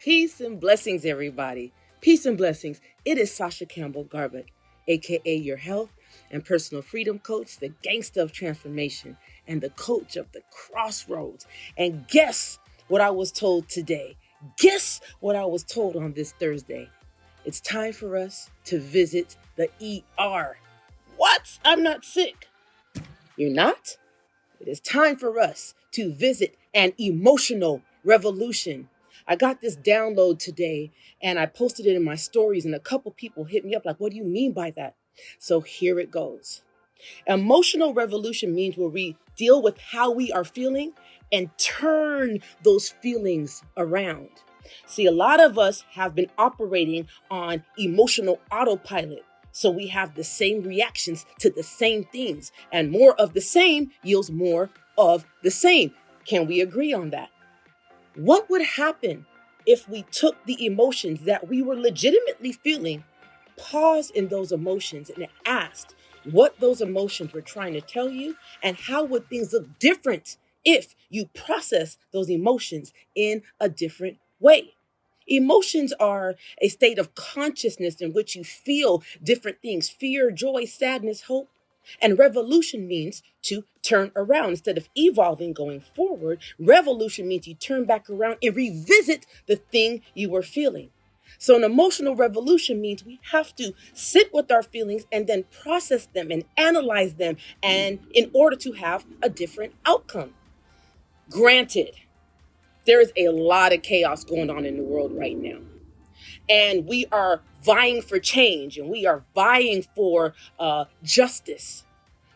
Peace and blessings, everybody. Peace and blessings. It is Sasha Campbell-Garbutt, aka your health and personal freedom coach, the gangster of transformation, and the coach of the crossroads. And guess what I was told today? Guess what I was told on this Thursday? It's time for us to visit the ER. What? I'm not sick. You're not? It is time for us to visit an emotional revolution. I got this download today and I posted it in my stories, and a couple people hit me up like, what do you mean by that? So here it goes. Emotional revolution means where we deal with how we are feeling and turn those feelings around. See, a lot of us have been operating on emotional autopilot. So we have the same reactions to the same things, and more of the same yields more of the same. Can we agree on that? What would happen if we took the emotions that we were legitimately feeling, paused in those emotions, and asked what those emotions were trying to tell you, and how would things look different if you process those emotions in a different way? Emotions are a state of consciousness in which you feel different things: fear, joy, sadness, hope. And revolution means to turn around. Instead of evolving, going forward, revolution means you turn back around and revisit the thing you were feeling. So an emotional revolution means we have to sit with our feelings and then process them and analyze them, and in order to have a different outcome. Granted, there is a lot of chaos going on in the world right now. And we are vying for change, and we are vying for justice.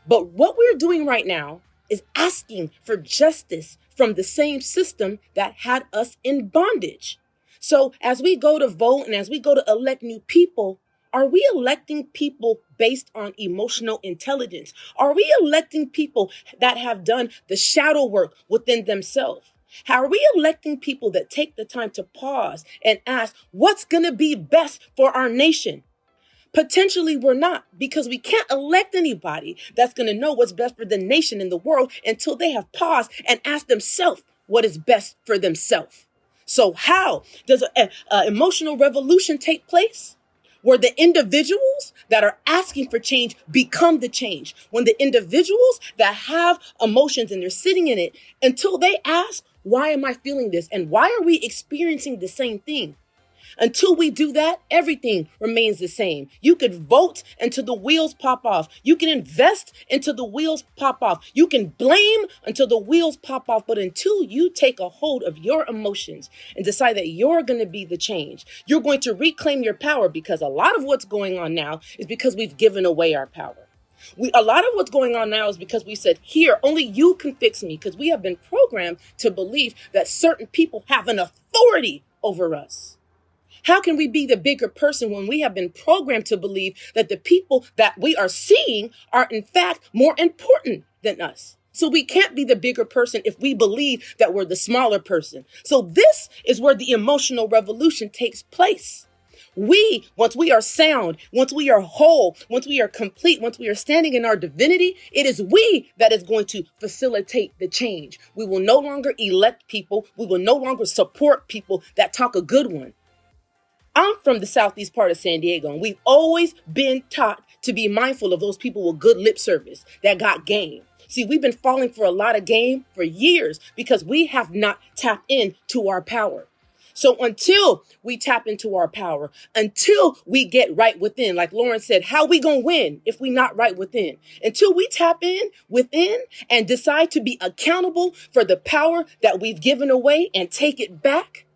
But what we're doing right now is asking for justice from the same system that had us in bondage. So as we go to vote and as we go to elect new people, are we electing people based on emotional intelligence? Are we electing people that have done the shadow work within themselves? How are we electing people that take the time to pause and ask what's going to be best for our nation? Potentially we're not, because we can't elect anybody that's going to know what's best for the nation and the world until they have paused and asked themselves what is best for themselves. So how does an emotional revolution take place? Where the individuals that are asking for change become the change. When the individuals that have emotions and they're sitting in it until they ask, why am I feeling this? And why are we experiencing the same thing? Until we do that, everything remains the same. You could vote until the wheels pop off. You can invest until the wheels pop off. You can blame until the wheels pop off. But until you take a hold of your emotions and decide that you're going to be the change, you're going to reclaim your power, because a lot of what's going on now is because we've given away our power. A lot of what's going on now is because we said, here, only you can fix me, because we have been programmed to believe that certain people have an authority over us. How can we be the bigger person when we have been programmed to believe that the people that we are seeing are in fact more important than us? So we can't be the bigger person if we believe that we're the smaller person. So this is where the emotional revolution takes place. Once we are sound, once we are whole, once we are complete, once we are standing in our divinity, it is we that is going to facilitate the change. We will no longer elect people. We will no longer support people that talk a good one. I'm from the southeast part of San Diego, and we've always been taught to be mindful of those people with good lip service that got game. See, we've been falling for a lot of game for years because we have not tapped into our power. So until we tap into our power, until we get right within, like Lauren said, how we gonna win if we not right within? Until we tap in within and decide to be accountable for the power that we've given away and take it back,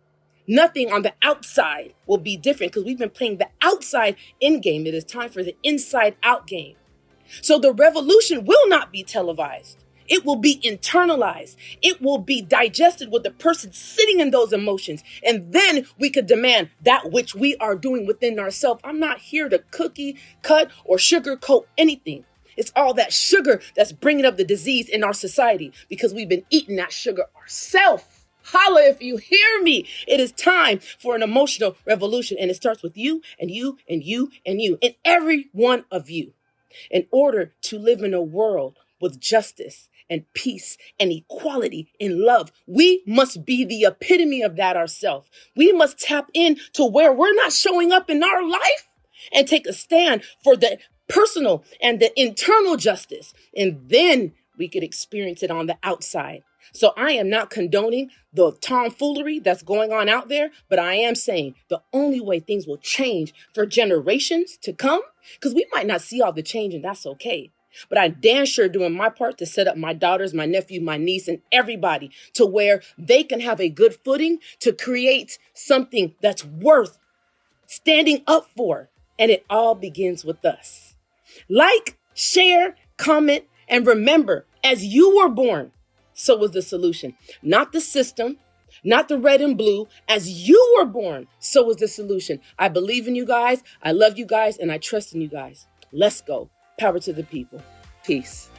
nothing on the outside will be different, because we've been playing the outside in game. It is time for the inside out game. So the revolution will not be televised. It will be internalized. It will be digested with the person sitting in those emotions. And then we could demand that which we are doing within ourselves. I'm not here to cookie cut or sugarcoat anything. It's all that sugar that's bringing up the disease in our society, because we've been eating that sugar ourselves. Holla if you hear me. It is time for an emotional revolution, and it starts with you and you and you and you and every one of you. In order to live in a world with justice and peace and equality and love. We must be the epitome of that ourselves. We must tap into where we're not showing up in our life and take a stand for the personal and the internal justice. And then we could experience it on the outside. So I am not condoning the tomfoolery that's going on out there, but I am saying the only way things will change for generations to come, because we might not see all the change and that's okay. But I'm damn sure doing my part to set up my daughters, my nephew, my niece, and everybody to where they can have a good footing to create something that's worth standing up for. And it all begins with us. Like, share, comment, and remember, as you were born, so was the solution. Not the system, not the red and blue. As you were born, so was the solution. I believe in you guys. I love you guys, and I trust in you guys. Let's go. Power to the people. Peace.